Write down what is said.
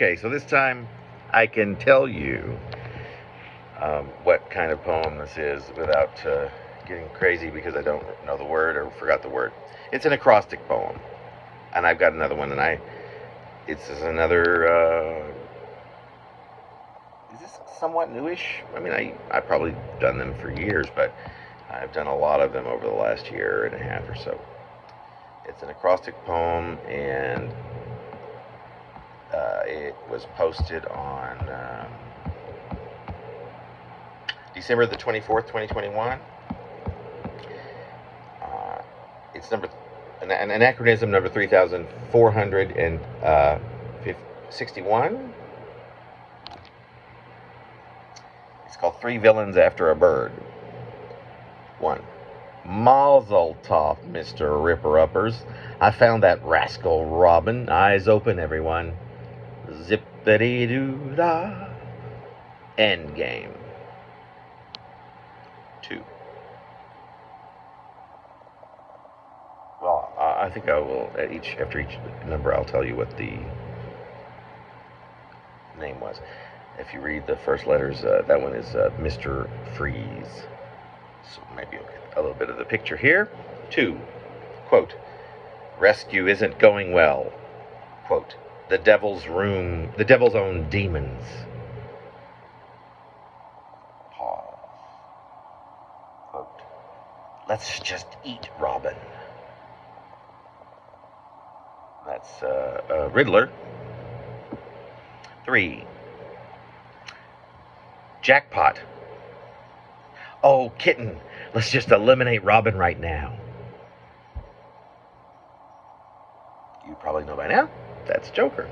Okay, so this time I can tell you what kind of poem this is without getting crazy because I don't know the word or forgot the word. It's an acrostic poem, and I've got another one, and it's another. Is this somewhat newish? I mean, I've probably done them for years, but I've done a lot of them over the last year and a half or so. It's an acrostic poem, and it was posted on December the 24th, 2021. It's an anachronism number 3461. It's called Three Villains After a Bird. 1. Mazel tov, Mr. Ripper-Uppers. I found that rascal Robin. Eyes open, everyone. Zip-a-dee-doo-dah. Endgame. 2. Well, I think I will, after each number, I'll tell you what the name was. If you read the first letters, that one is Mr. Freeze. So maybe you'll get a little bit of the picture here. 2. Quote, rescue isn't going well. Quote, the devil's own demons. Pause. Quote, let's just eat Robin. That's Riddler. 3. Jackpot. Oh, kitten, let's just eliminate Robin right now. You probably know by now, that's Joker.